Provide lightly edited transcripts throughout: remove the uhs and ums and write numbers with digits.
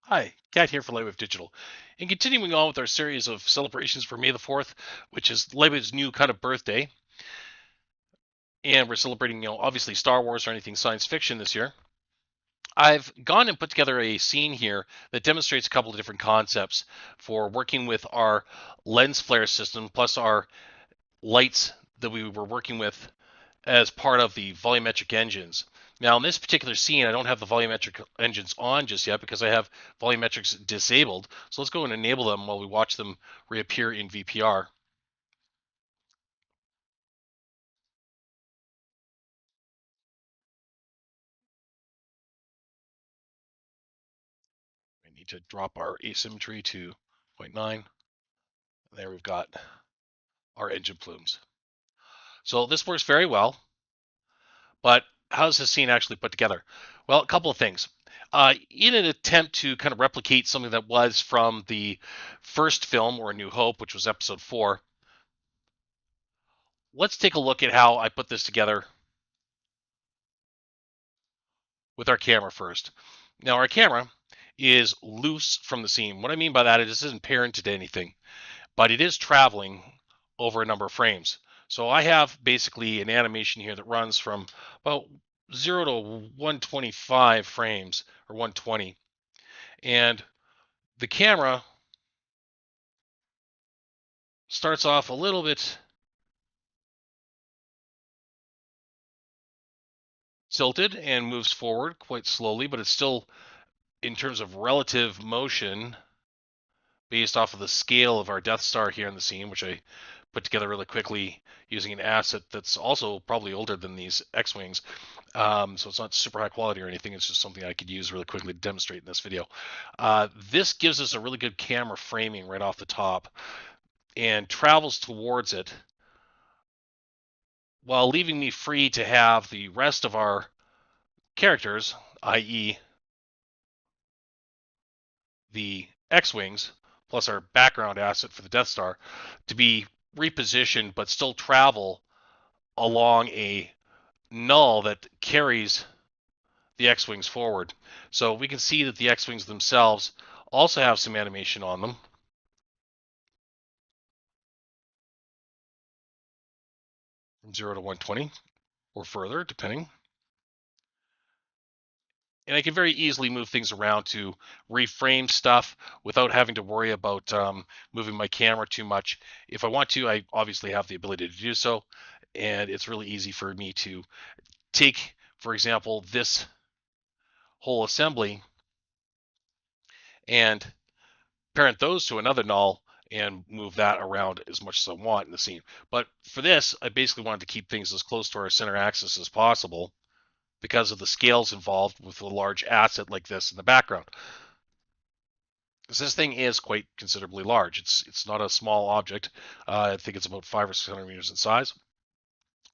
Hi, Kat here for Lightwave Digital. And continuing on with our series of celebrations for May the 4th, which is Lightwave's new kind of birthday, and we're celebrating, obviously Star Wars or anything science fiction this year. I've gone and put together a scene here that demonstrates a couple of different concepts for working with our lens flare system plus our lights that we were working with as part of the volumetric engines. Now, in this particular scene, I don't have the volumetric engines on just yet because I have volumetrics disabled. So let's go and enable them while we watch them reappear in VPR. We need to drop our asymmetry to 0.9. There we've got our engine plumes. So this works very well, but how's this scene actually put together? Well, a couple of things. In an attempt to kind of replicate something that was from the first film, or A New Hope, which was episode 4, let's take a look at how I put this together with our camera first. Now, our camera is loose from the scene. What I mean by that is this isn't parented to anything, but it is traveling over a number of frames. So I have basically an animation here that runs from about 0 to 125 frames or 120. And the camera starts off a little bit tilted and moves forward quite slowly, but it's still, in terms of relative motion, based off of the scale of our Death Star here in the scene, which I put together really quickly using an asset that's also probably older than these X-Wings. So it's not super high quality or anything. It's just something I could use really quickly to demonstrate in this video. This gives us a really good camera framing right off the top and travels towards it while leaving me free to have the rest of our characters, i.e. the X-Wings, plus our background asset for the Death Star, to be repositioned but still travel along a null that carries the X-Wings forward. So we can see that the X-Wings themselves also have some animation on them. From 0 to 120 or further, depending. And I can very easily move things around to reframe stuff without having to worry about moving my camera too much. If I want to, I obviously have the ability to do so, and it's really easy for me to take, for example, this whole assembly and parent those to another null and move that around as much as I want in the scene. But for this, I basically wanted to keep things as close to our center axis as possible because of the scales involved with a large asset like this in the background. Because this thing is quite considerably large. It's not a small object. I think it's about 500 or 600 meters in size,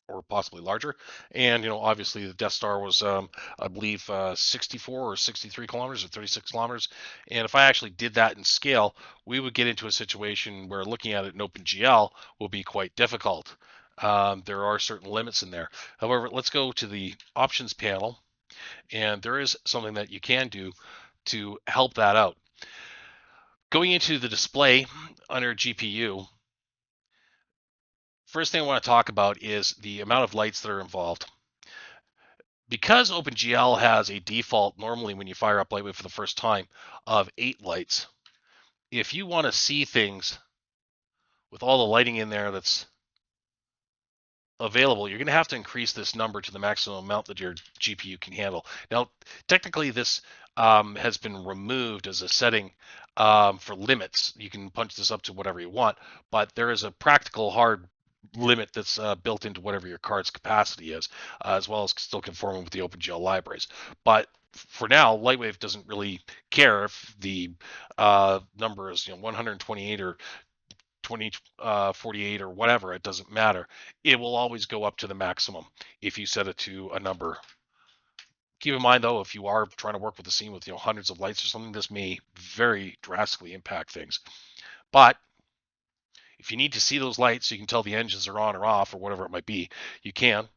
or possibly larger. And obviously the Death Star was, I believe, 64 or 63 kilometers or 36 kilometers. And if I actually did that in scale, we would get into a situation where looking at it in OpenGL will be quite difficult. There are certain limits in there. However, let's go to the options panel, and there is something that you can do to help that out. Going into the display under GPU, first thing I want to talk about is the amount of lights that are involved. Because OpenGL has a default, normally when you fire up Lightwave for the first time, of 8 lights, if you want to see things with all the lighting in there that's available, you're going to have to increase this number to the maximum amount that your GPU can handle. Now, technically, this has been removed as a setting for limits. You can punch this up to whatever you want, but there is a practical hard limit that's built into whatever your card's capacity is, as well as still conforming with the OpenGL libraries. But for now, Lightwave doesn't really care if the number is 128 or 2048 or whatever. It doesn't matter. It will always go up to the maximum if you set it to a number. Keep in mind, though, if you are trying to work with a scene with hundreds of lights or something, this may very drastically impact things. But if you need to see those lights so you can tell the engines are on or off or whatever it might be, you can.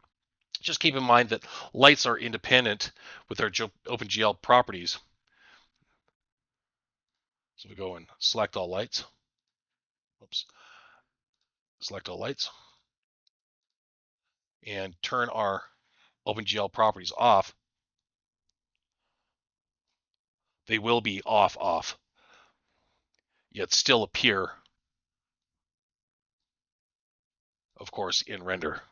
Just keep in mind that lights are independent with their OpenGL properties. So we go and select all lights. Oops. Select all lights and turn our OpenGL properties off. They will be off, yet still appear, of course, in render.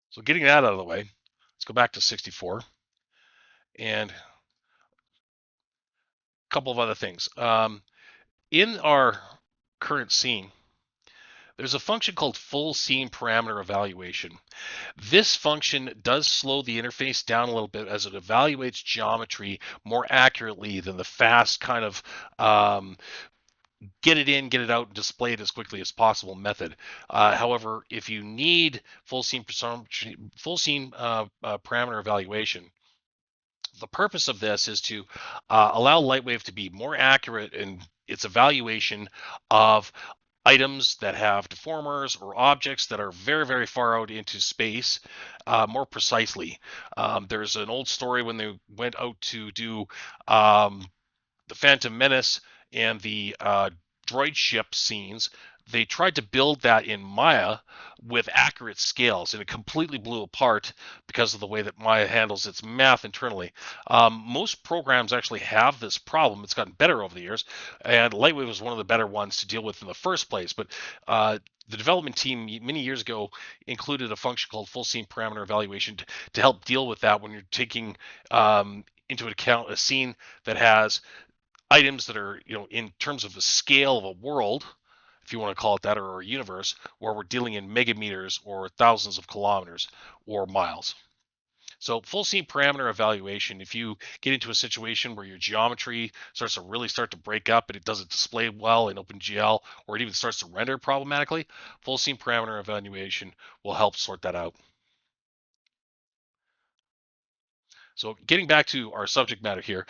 So getting that out of the way, let's go back to 64 and a couple of other things. In our current scene, there's a function called full scene parameter evaluation. This function does slow the interface down a little bit as it evaluates geometry more accurately than the fast kind of get it in, get it out, and display it as quickly as possible method. However, if you need full scene parameter evaluation, the purpose of this is to allow Lightwave to be more accurate in its evaluation of items that have deformers or objects that are very, very far out into space more precisely. There's an old story when they went out to do the Phantom Menace and the droid ship scenes. They tried to build that in Maya with accurate scales, and it completely blew apart because of the way that Maya handles its math internally. Most programs actually have this problem. It's gotten better over the years, and Lightwave was one of the better ones to deal with in the first place. But the development team many years ago included a function called full scene parameter evaluation to help deal with that when you're taking into account a scene that has items that are, in terms of the scale of a world, if you want to call it that, or a universe, where we're dealing in megameters or thousands of kilometers or miles. So full scene parameter evaluation, if you get into a situation where your geometry starts to really start to break up and it doesn't display well in OpenGL, or it even starts to render problematically, full scene parameter evaluation will help sort that out. So getting back to our subject matter here,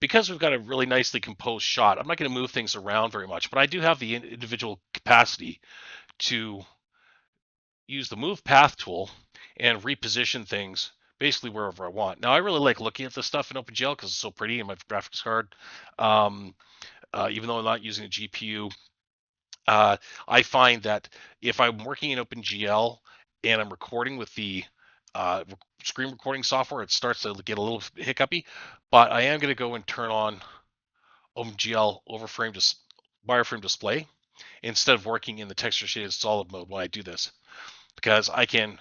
because we've got a really nicely composed shot, I'm not going to move things around very much, but I do have the individual capacity to use the move path tool and reposition things basically wherever I want. Now, I really like looking at this stuff in OpenGL because it's so pretty in my graphics card. Even though I'm not using a GPU, I find that if I'm working in OpenGL and I'm recording with the screen recording software, it starts to get a little hiccupy. But I am going to go and turn on OpenGL wireframe display instead of working in the texture shaded solid mode when I do this, because I can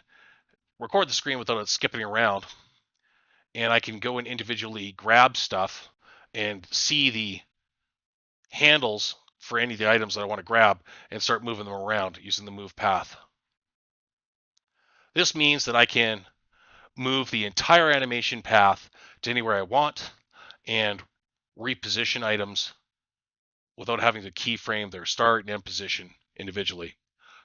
record the screen without it skipping around, and I can go and individually grab stuff and see the handles for any of the items that I want to grab and start moving them around using the move path. This means that I can move the entire animation path to anywhere I want and reposition items without having to keyframe their start and end position individually.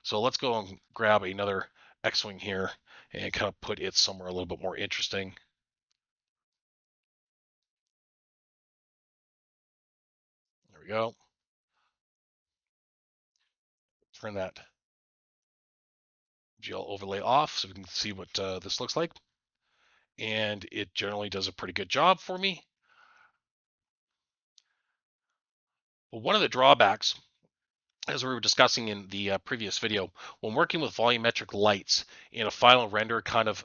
So let's go and grab another X-Wing here and kind of put it somewhere a little bit more interesting. There we go. Turn that GL overlay off so we can see what this looks like. And it generally does a pretty good job for me. But one of the drawbacks, as we were discussing in the previous video, when working with volumetric lights in a final render kind of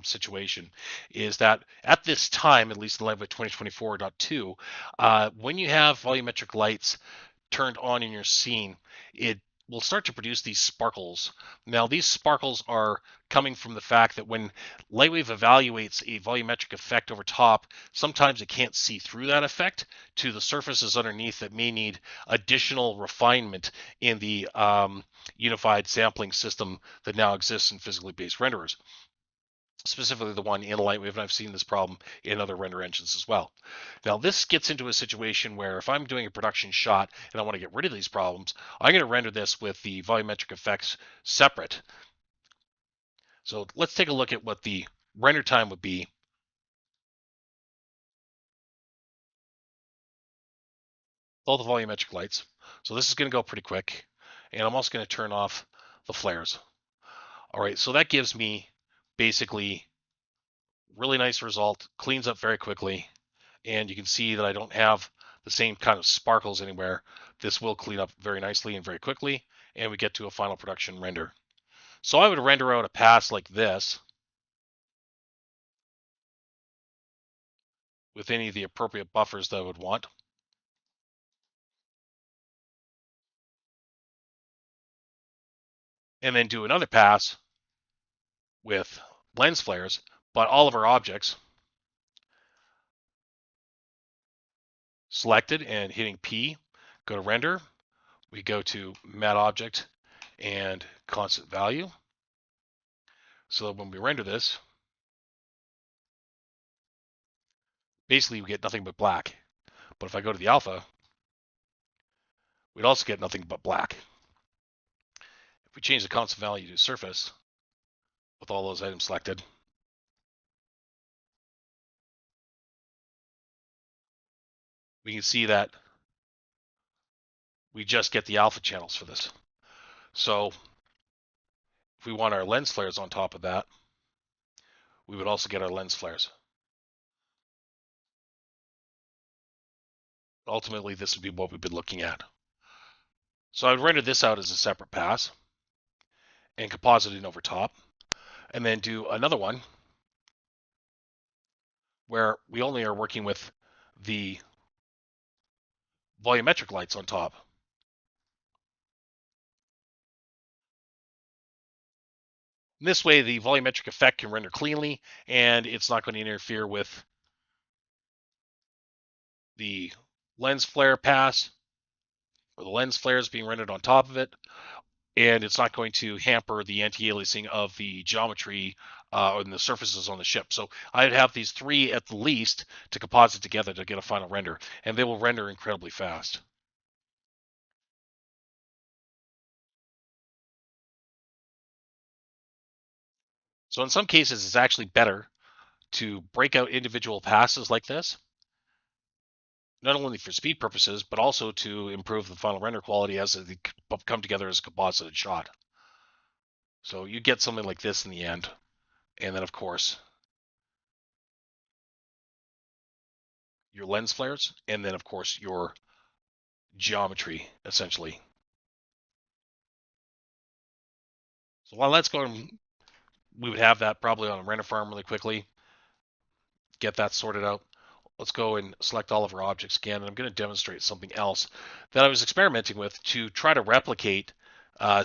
situation, is that at this time, at least in Lightwave 2024.2, when you have volumetric lights turned on in your scene, it will start to produce these sparkles. Now, these sparkles are coming from the fact that when Lightwave evaluates a volumetric effect over top, sometimes it can't see through that effect to the surfaces underneath that may need additional refinement in the unified sampling system that now exists in physically based renderers, specifically the one in Lightwave, and I've seen this problem in other render engines as well. Now, this gets into a situation where if I'm doing a production shot and I want to get rid of these problems, I'm going to render this with the volumetric effects separate. So let's take a look at what the render time would be. All the volumetric lights. So this is going to go pretty quick. And I'm also going to turn off the flares. All right, so that gives me basically Really nice result, cleans up very quickly, and you can see that I don't have the same kind of sparkles anywhere. This will clean up very nicely and very quickly, and we get to a final production render. So I would render out a pass like this with any of the appropriate buffers that I would want. And then do another pass with lens flares, but all of our objects selected and hitting P, go to render, we go to matte object and constant value. So that when we render this, basically we get nothing but black. But if I go to the alpha, we'd also get nothing but black. If we change the constant value to surface with all those items selected, we can see that we just get the alpha channels for this. So if we want our lens flares on top of that, we would also get our lens flares. Ultimately, this would be what we've been looking at. So I'd render this out as a separate pass and composite it over top, and then do another one where we only are working with the volumetric lights on top. This way, the volumetric effect can render cleanly, and it's not going to interfere with the lens flare pass, or the lens flares being rendered on top of it, and it's not going to hamper the anti-aliasing of the geometry and the surfaces on the ship. So I'd have these three at the least to composite together to get a final render, and they will render incredibly fast. So in some cases, it's actually better to break out individual passes like this, not only for speed purposes, but also to improve the final render quality as they come together as a composited shot. So you get something like this in the end. And then, of course, your lens flares, and then, of course, your geometry, essentially. So while that's going, we would have that probably on a render farm really quickly, get that sorted out. Let's go and select all of our objects again. And I'm going to demonstrate something else that I was experimenting with to try to replicate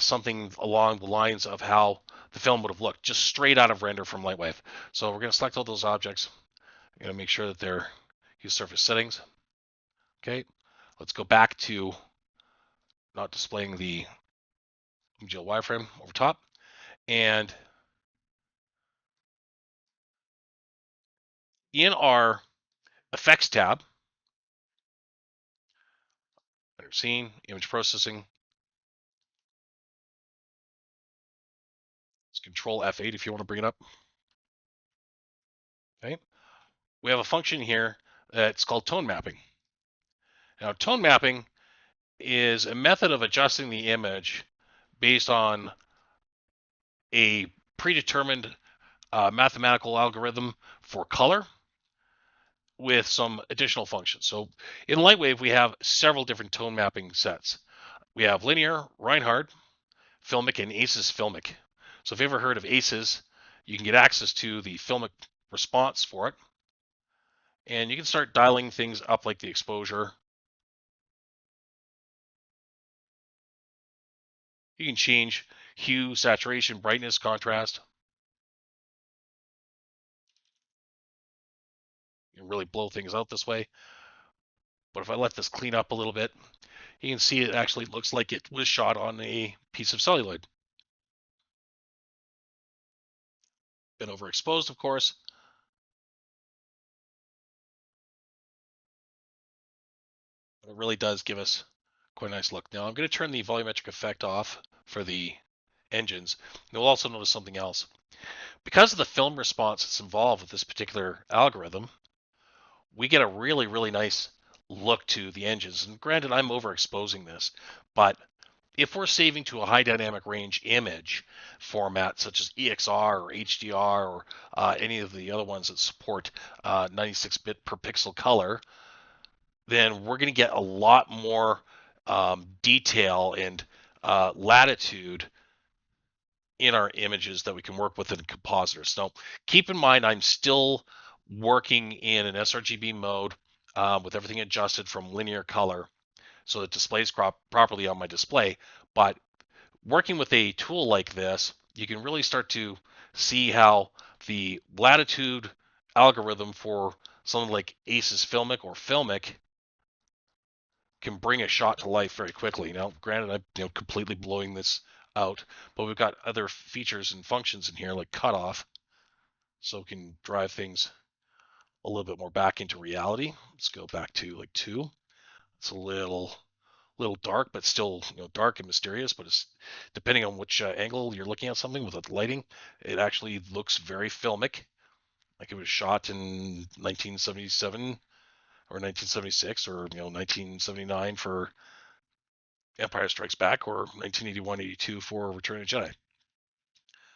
something along the lines of how the film would have looked, just straight out of render from Lightwave. So we're going to select all those objects. I'm going to make sure that they're use surface settings. Okay, let's go back to not displaying the MGL wireframe over top. And in our effects tab, under scene, image processing, it's Control F8 if you want to bring it up. Okay, we have a function here that's called tone mapping. Now, tone mapping is a method of adjusting the image based on a predetermined mathematical algorithm for color with some additional functions. So in Lightwave, we have several different tone mapping sets. We have linear, Reinhardt, filmic, and ACES filmic. So if you've ever heard of ACES, you can get access to the filmic response for it. And you can start dialing things up like the exposure. You can change hue, saturation, brightness, contrast. You can really blow things out this way. But if I let this clean up a little bit, you can see it actually looks like it was shot on a piece of celluloid. Been overexposed, of course. But it really does give us quite a nice look. Now I'm going to turn the volumetric effect off for the engines. You'll also notice something else. Because of the film response that's involved with this particular algorithm, we get a really, really nice look to the engines. And granted, I'm overexposing this, but if we're saving to a high dynamic range image format such as EXR or HDR or any of the other ones that support 96-bit per pixel color, then we're going to get a lot more detail and latitude in our images that we can work with in compositors. So keep in mind, I'm still working in an sRGB mode with everything adjusted from linear color so it displays properly on my display. But working with a tool like this, you can really start to see how the latitude algorithm for something like ACES Filmic or Filmic can bring a shot to life very quickly. Now, granted, I'm completely blowing this out, but we've got other features and functions in here like cutoff, so we can drive things a little bit more back into reality. Let's go back to like 2. It's a little dark, but still dark and mysterious. But it's depending on which angle you're looking at something with the lighting, it actually looks very filmic, like it was shot in 1977 or 1976 or 1979 for Empire Strikes Back or 1981-82 for Return of the Jedi.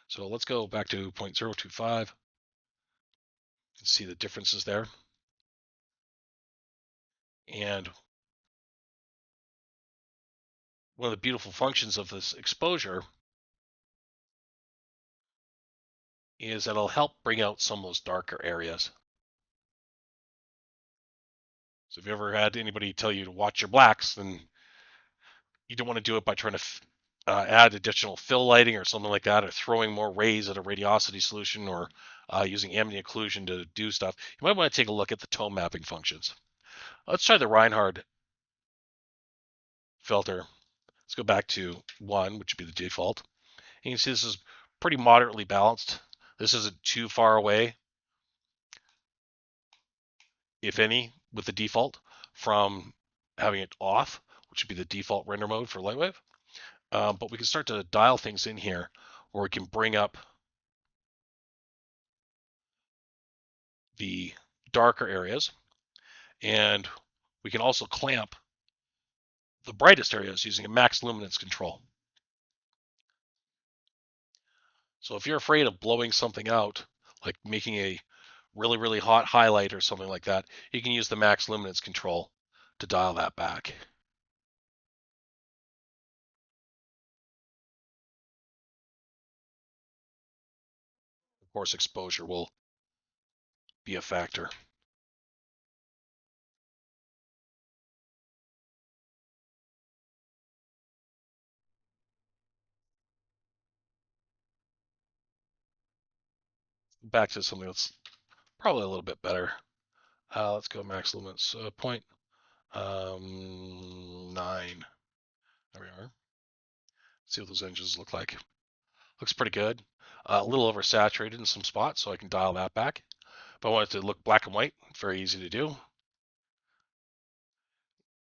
So let's go back to 0.025. You can see the differences there. And one of the beautiful functions of this exposure is that it'll help bring out some of those darker areas. So if you ever had anybody tell you to watch your blacks, then you don't want to do it by trying to add additional fill lighting or something like that, or throwing more rays at a radiosity solution, or using ambient occlusion to do stuff. You might want to take a look at the tone mapping functions. Let's try the Reinhard filter. Let's go back to 1, which would be the default. And you can see this is pretty moderately balanced. This isn't too far away, if any, with the default from having it off, which would be the default render mode for Lightwave. But we can start to dial things in here where we can bring up the darker areas, and we can also clamp the brightest areas using a max luminance control. So if you're afraid of blowing something out, like making a really, really hot highlight or something like that, you can use the max luminance control to dial that back. Of course, exposure will be a factor. Back to something that's probably a little bit better. Let's go max luminance point 9. There we are. See what those engines look like. Looks pretty good. A little oversaturated in some spots, so I can dial that back. If I want it to look black and white, very easy to do.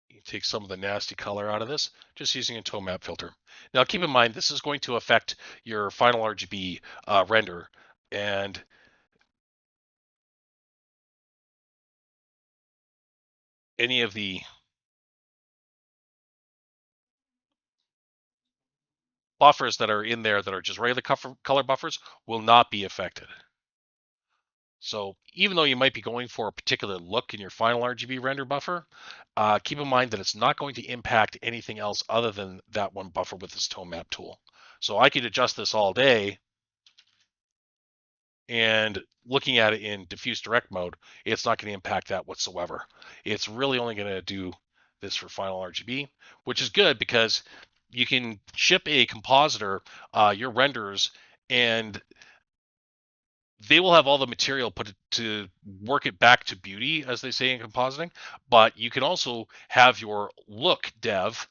You take some of the nasty color out of this, just using a tone map filter. Now keep in mind, this is going to affect your final RGB render, and any of the buffers that are in there that are just regular color buffers will not be affected. So even though you might be going for a particular look in your final RGB render buffer, keep in mind that it's not going to impact anything else other than that one buffer with this tone map tool. So I could adjust this all day, and looking at it in diffuse direct mode, it's not going to impact that whatsoever. It's really only going to do this for final RGB, which is good because you can ship a compositor your renders, and they will have all the material put to work it back to beauty, as they say in compositing. But you can also have your look dev,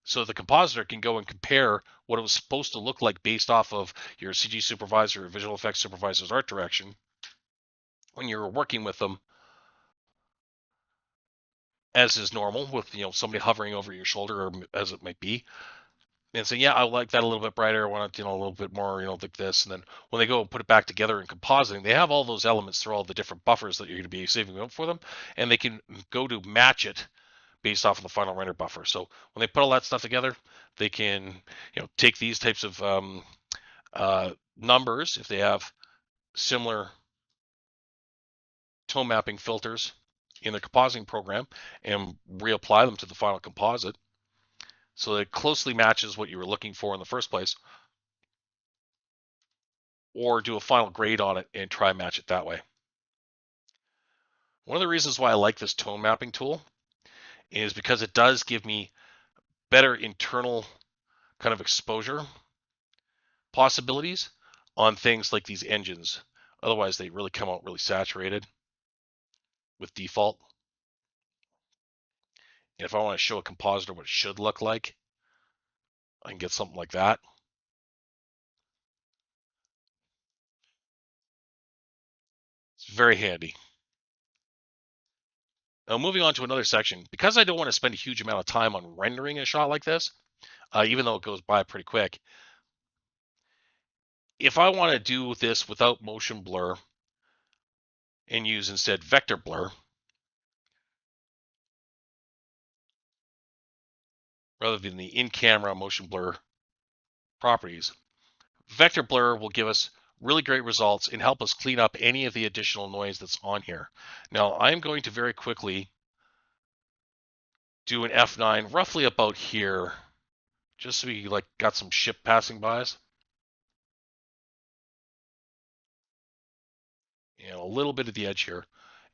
so the compositor can go and compare what it was supposed to look like based off of your CG supervisor or visual effects supervisor's art direction when you're working with them, as is normal with somebody hovering over your shoulder or as it might be, and say, yeah, I like that a little bit brighter. I want it, a little bit more, like this. And then when they go and put it back together in compositing, they have all those elements through all the different buffers that you're going to be saving up for them, and they can go to match it based off of the final render buffer. So when they put all that stuff together, they can take these types of numbers if they have similar tone mapping filters in the compositing program and reapply them to the final composite so that it closely matches what you were looking for in the first place, or do a final grade on it and try and match it that way. One of the reasons why I like this tone mapping tool is because it does give me better internal kind of exposure possibilities on things like these engines. Otherwise, they really come out really saturated with default. And if I want to show a compositor what it should look like, I can get something like that. It's very handy. Now, moving on to another section, because I don't want to spend a huge amount of time on rendering a shot like this, even though it goes by pretty quick, if I want to do this without motion blur and use instead vector blur, rather than the in-camera motion blur properties, vector blur will give us really great results and help us clean up any of the additional noise that's on here. Now, I'm going to very quickly do an F9 roughly about here, just so we got some ship passing by us. And a little bit of the edge here.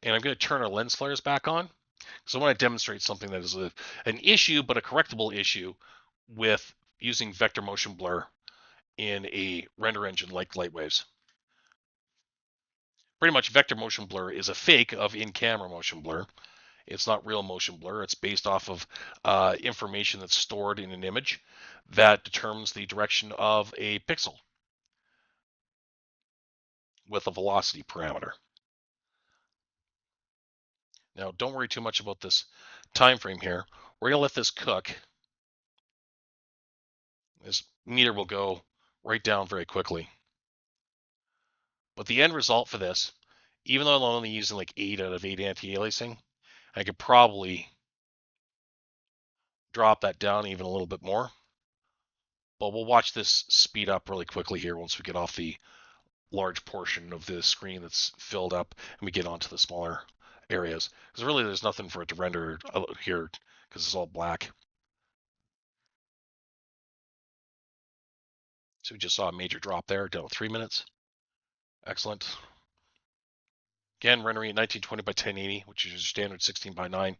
And I'm going to turn our lens flares back on because I want to demonstrate something that is an issue, but a correctable issue with using vector motion blur in a render engine like Lightwave's. Pretty much vector motion blur is a fake of in-camera motion blur. It's not real motion blur. It's based off of information that's stored in an image that determines the direction of a pixel with a velocity parameter. Now, don't worry too much about this time frame here. We're going to let this cook. This meter will go right down very quickly. But the end result for this, even though I'm only using like 8 out of 8 anti-aliasing, I could probably drop that down even a little bit more. But we'll watch this speed up really quickly here once we get off the large portion of the screen that's filled up and we get onto the smaller areas. Because really there's nothing for it to render here because it's all black. So we just saw a major drop there down to 3 minutes. Excellent. Again, rendering at 1920 by 1080, which is your standard 16 by 9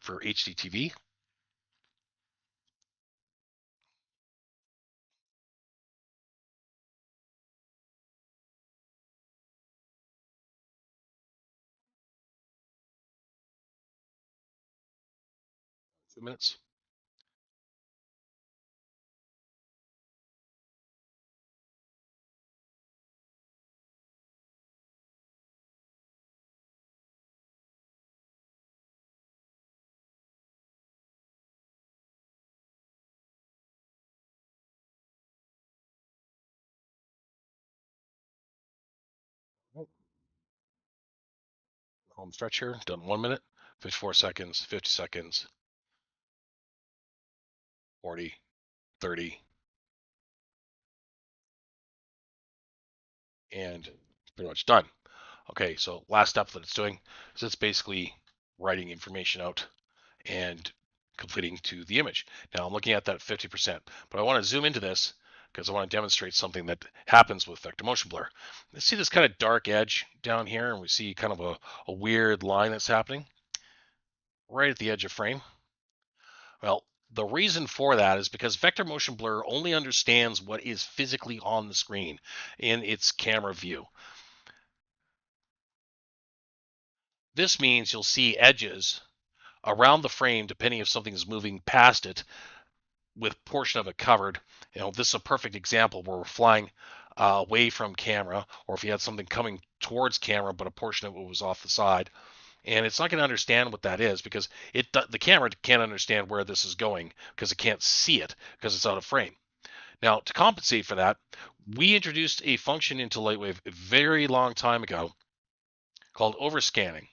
for HD TV. Two minutes. Home stretch here, done 1 minute, 54 seconds, 50 seconds, 40, 30, and pretty much done. Okay, so last step that it's doing is it's basically writing information out and completing to the image. Now I'm looking at that 50%, but I want to zoom into this because I want to demonstrate something that happens with vector motion blur. Let's see this kind of dark edge down here, and we see kind of a weird line that's happening right at the edge of frame. Well, the reason for that is because vector motion blur only understands what is physically on the screen in its camera view. This means you'll see edges around the frame depending if something is moving past it with portion of it covered. This is a perfect example where we're flying away from camera, or if you had something coming towards camera but a portion of it was off the side. And it's not going to understand what that is because the camera can't understand where this is going because it can't see it because it's out of frame. Now, to compensate for that, we introduced a function into Lightwave a very long time ago called overscanning.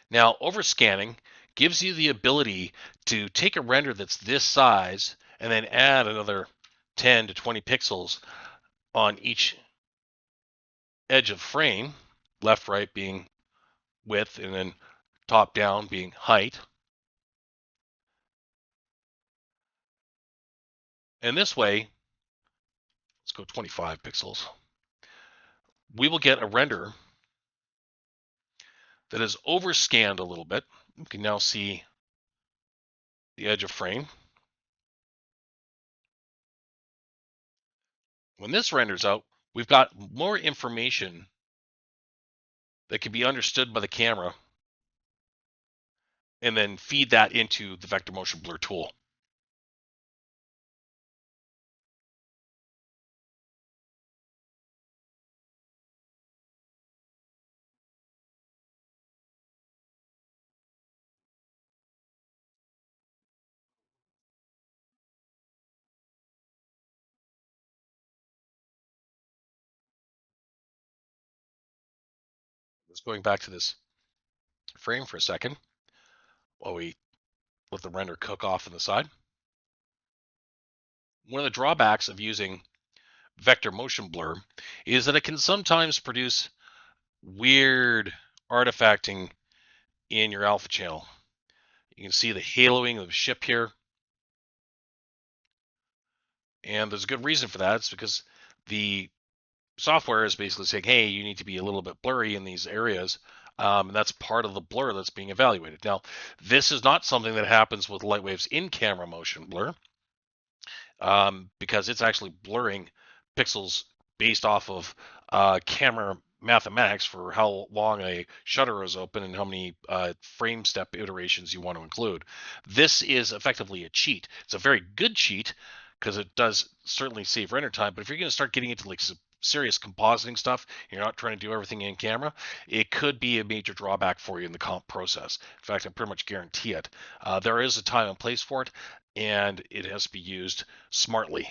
Now, overscanning gives you the ability to take a render that's this size and then add another 10 to 20 pixels on each edge of frame, left, right being width, and then top down being height. And this way, let's go 25 pixels. We will get a render that is overscanned a little bit. You can now see the edge of frame. When this renders out, we've got more information that can be understood by the camera and then feed that into the vector motion blur tool. Just going back to this frame for a second while we let the render cook off on the side. One of the drawbacks of using vector motion blur is that it can sometimes produce weird artifacting in your alpha channel. You can see the haloing of the ship here. And there's a good reason for that. It's because the software is basically saying, hey, you need to be a little bit blurry in these areas. And that's part of the blur that's being evaluated. Now, this is not something that happens with Lightwave's in-camera motion blur, because it's actually blurring pixels based off of camera mathematics for how long a shutter is open and how many frame step iterations you want to include. This is effectively a cheat. It's a very good cheat because it does certainly save render time, but if you're going to start getting into like serious compositing stuff, you're not trying to do everything in camera, it could be a major drawback for you in the comp process. In fact, I pretty much guarantee it. There is a time and place for it, and it has to be used smartly.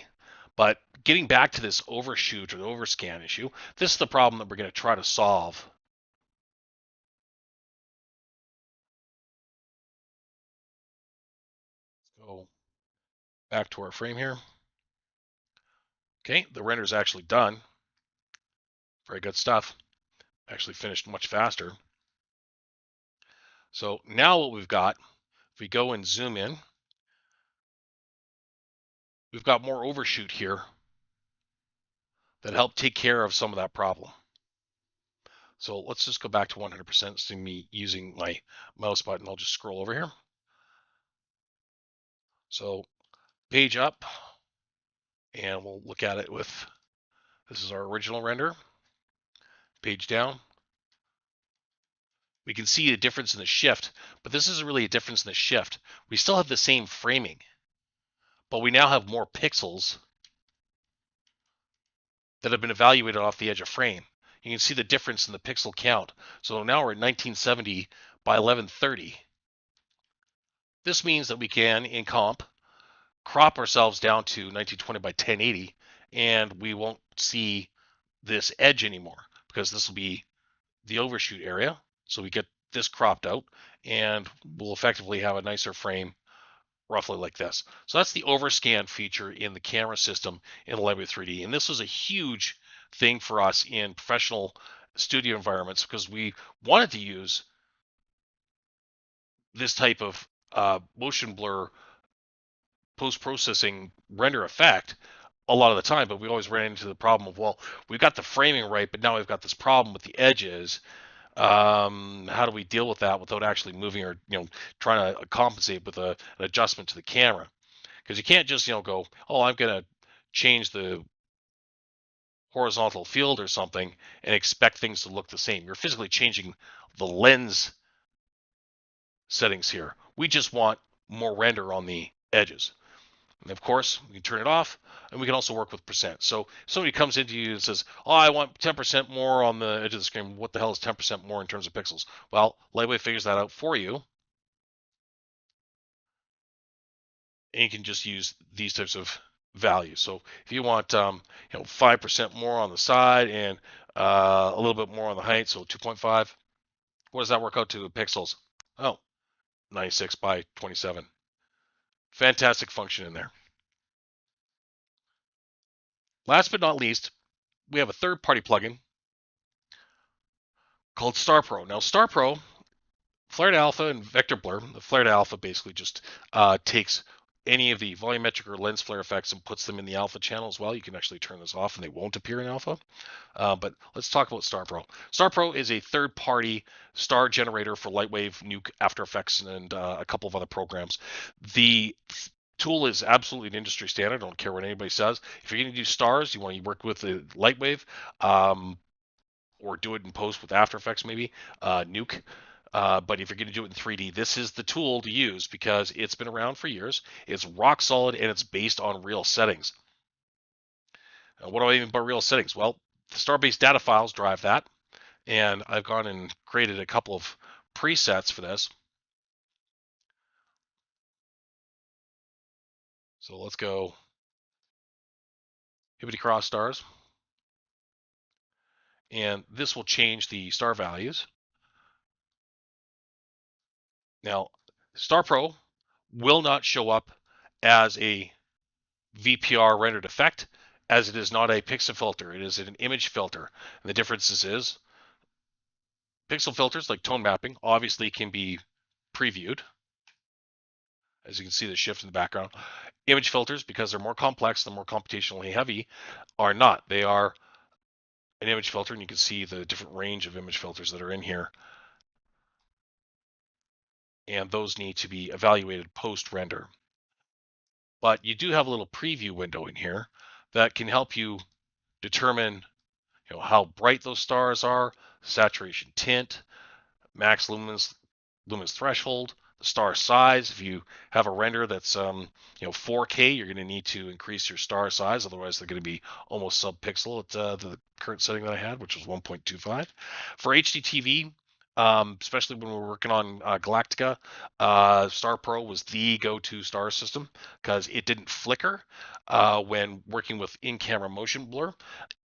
But getting back to this overshoot or the overscan issue, this is the problem that we're going to try to solve. Let's go back to our frame here. Okay, the render is actually done. Very good stuff. Actually finished much faster. So now what we've got, if we go and zoom in, we've got more overshoot here that help take care of some of that problem. So let's just go back to 100%. See me using my mouse button. I'll just scroll over here. So page up, and we'll look at it with, this is our original render. Page down. We can see a difference in the shift, but this isn't really a difference in the shift. We still have the same framing, but we now have more pixels that have been evaluated off the edge of frame. You can see the difference in the pixel count. So now we're at 1970 by 1130. This means that we can, in comp, crop ourselves down to 1920 by 1080, and we won't see this edge anymore because this will be the overshoot area. So we get this cropped out, and we'll effectively have a nicer frame roughly like this. So that's the overscan feature in the camera system in Lightwave 3D. And this was a huge thing for us in professional studio environments because we wanted to use this type of motion blur post-processing render effect a lot of the time, but we always ran into the problem of, well, we've got the framing right, but now we've got this problem with the edges. How do we deal with that without actually moving or trying to compensate with an adjustment to the camera? Because you can't just go, oh, I'm gonna change the horizontal field or something and expect things to look the same. You're physically changing the lens settings here. We just want more render on the edges. And of course, we can turn it off, and we can also work with percent. So if somebody comes into you and says, oh, I want 10% more on the edge of the screen. What the hell is 10% more in terms of pixels? Well, Lightwave figures that out for you. And you can just use these types of values. So if you want 5% more on the side and a little bit more on the height, so 2.5, what does that work out to in pixels? Oh, 96 by 27. Fantastic function in there. Last but not least, we have a third-party plugin called StarPro. Now, StarPro, Flared Alpha and Vector Blur. The Flared Alpha basically just takes any of the volumetric or lens flare effects and puts them in the alpha channel as well. You can actually turn this off and they won't appear in alpha. But let's talk about StarPro. StarPro is a third-party star generator for Lightwave, Nuke, After Effects, and a couple of other programs. The tool is absolutely an industry standard. I don't care what anybody says. If you're going to do stars, you want to work with the Lightwave, or do it in post with After Effects, maybe Nuke. But if you're going to do it in 3D, this is the tool to use because it's been around for years. It's rock solid and it's based on real settings. What do I mean by real settings? Well, the star-based data files drive that, and I've gone and created a couple of presets for this. So let's go hibbity cross stars, and this will change the star values. Now, StarPro will not show up as a VPR rendered effect, as it is not a pixel filter. It is an image filter. And the difference is pixel filters like tone mapping obviously can be previewed. As you can see the shift in the background. Image filters, because they're more complex, they're more computationally heavy, are not. They are an image filter, and you can see the different range of image filters that are in here. And those need to be evaluated post-render. But you do have a little preview window in here that can help you determine how bright those stars are, saturation tint, max luminance threshold, the star size. If you have a render that's 4K, you're going to need to increase your star size, otherwise they're going to be almost sub-pixel at the current setting that I had, which was 1.25. For HDTV, especially when we're working on Galactica, Star Pro was the go-to star system because it didn't flicker when working with in-camera motion blur.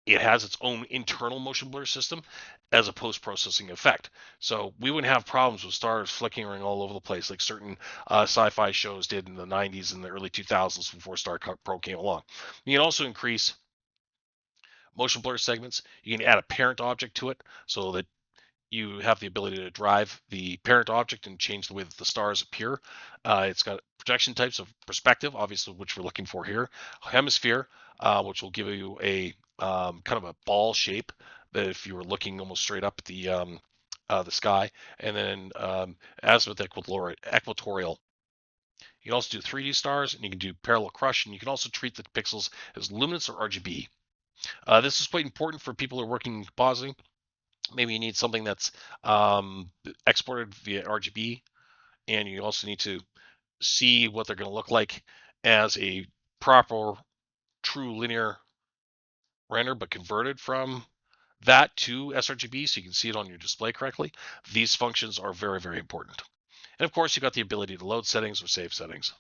It has its own internal motion blur system as a post-processing effect. So we wouldn't have problems with stars flickering all over the place like certain sci-fi shows did in the 90s and the early 2000s before Star Pro came along. You can also increase motion blur segments. You can add a parent object to it so that you have the ability to drive the parent object and change the way that the stars appear. It's got projection types of perspective, obviously, which we're looking for here. Hemisphere, which will give you a kind of a ball shape that if you were looking almost straight up at the sky, and then azimuth equatorial. You can also do 3D stars, and you can do parallel crush, and you can also treat the pixels as luminance or RGB. This is quite important for people who are working compositing. Maybe you need something that's exported via RGB, and you also need to see what they're going to look like as a proper true linear render, but converted from that to sRGB so you can see it on your display correctly. These functions are very, very important. And of course, you got the ability to load settings or save settings.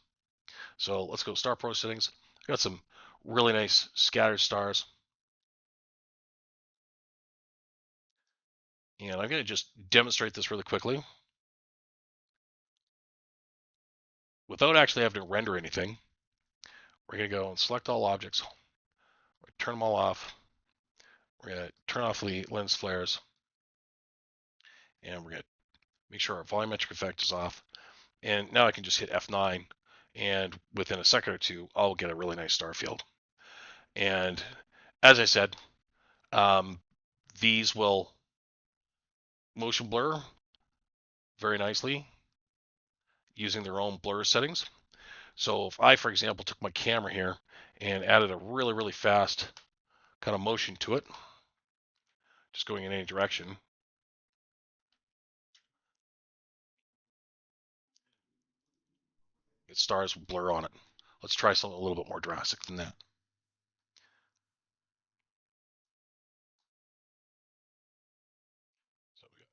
So let's go Star Pro settings. Got some really nice scattered stars. And I'm going to just demonstrate this really quickly without actually having to render anything. We're going to go and select all objects. We're going to turn them all off. We're going to turn off the lens flares. And we're going to make sure our volumetric effect is off. And now I can just hit F9. And within a second or two, I'll get a really nice star field. And as I said, these will motion blur very nicely using their own blur settings. So if I, for example, took my camera here and added a really, really fast kind of motion to it, just going in any direction, its stars will blur on it. Let's try something a little bit more drastic than that. So we got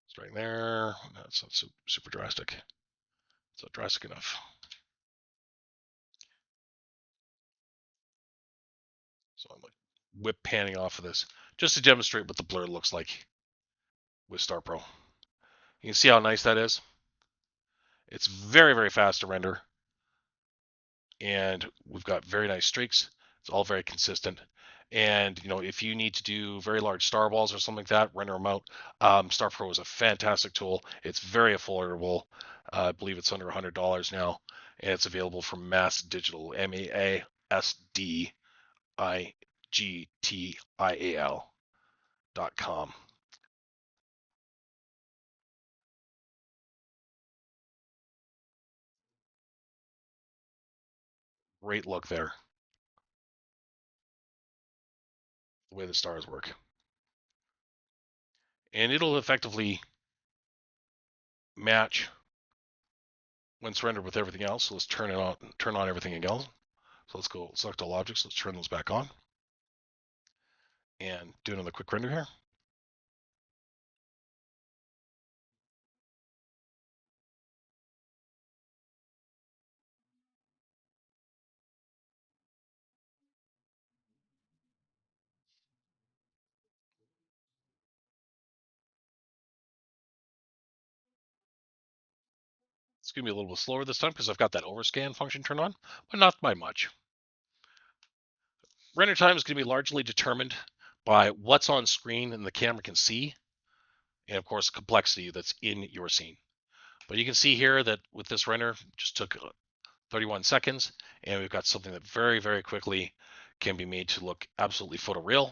starting there. That's not super drastic. It's not drastic enough. So I'm like whip panning off of this just to demonstrate what the blur looks like with Star Pro. You can see how nice that is. It's very, very fast to render, and we've got very nice streaks. It's all very consistent. And if you need to do very large star balls or something like that, render them out. Star Pro is a fantastic tool. It's very affordable. I believe it's under $100 now, and it's available from Mass Digital, MASDIGTIAL.com. Great look there, the way the stars work. And it'll effectively match when it's rendered with everything else. So let's turn on everything else. So let's go select all objects. Let's turn those back on and do another quick render here. It's going to be a little bit slower this time because I've got that overscan function turned on, but not by much. Render time is going to be largely determined by what's on screen and the camera can see, and of course, the complexity that's in your scene. But you can see here that with this render, just took 31 seconds, and we've got something that very, very quickly can be made to look absolutely photoreal.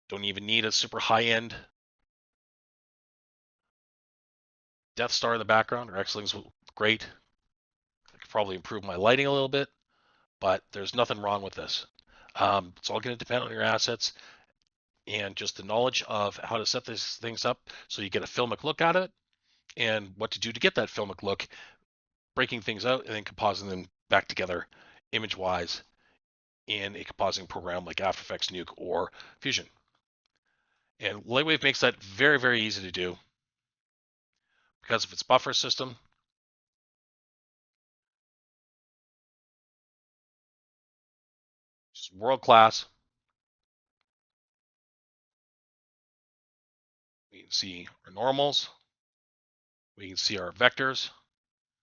Don't even need a super high-end Death Star in the background, or X-Wings. Great. I could probably improve my lighting a little bit, but there's nothing wrong with this. It's all going to depend on your assets and just the knowledge of how to set these things up so you get a filmic look at it and what to do to get that filmic look, breaking things out and then compositing them back together image-wise in a compositing program like After Effects, Nuke, or Fusion. And Lightwave makes that very, very easy to do because of its buffer system. Just world class. We can see our normals. We can see our vectors.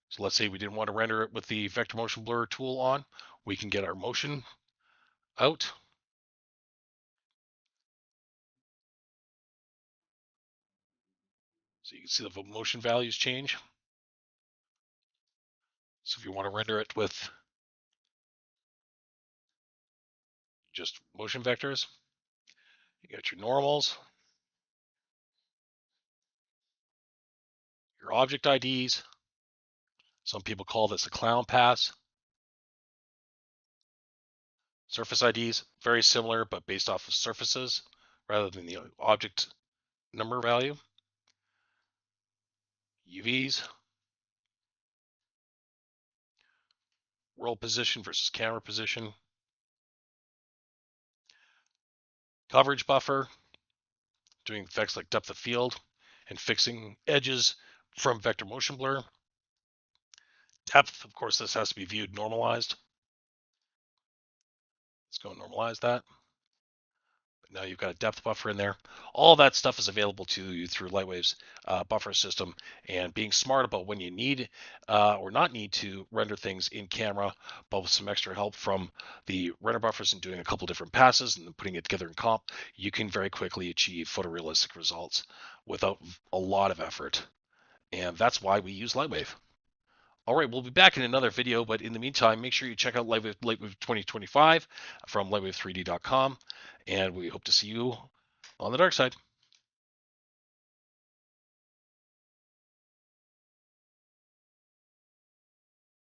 So let's say we didn't want to render it with the vector motion blur tool on. We can get our motion out. So you can see the motion values change. So if you want to render it with just motion vectors, you got your normals, your object IDs. Some people call this a clown pass. Surface IDs, very similar, but based off of surfaces rather than the object number value. UVs, roll position versus camera position. Coverage buffer, doing effects like depth of field and fixing edges from vector motion blur. Depth, of course, this has to be viewed normalized. Let's go and normalize that. Now you've got a depth buffer in there. All that stuff is available to you through Lightwave's buffer system, and being smart about when you need or not need to render things in camera, but with some extra help from the render buffers and doing a couple different passes and then putting it together in comp, you can very quickly achieve photorealistic results without a lot of effort. And that's why we use Lightwave. All right, we'll be back in another video, but in the meantime, make sure you check out Lightwave 2025 from lightwave3d.com, and we hope to see you on the dark side.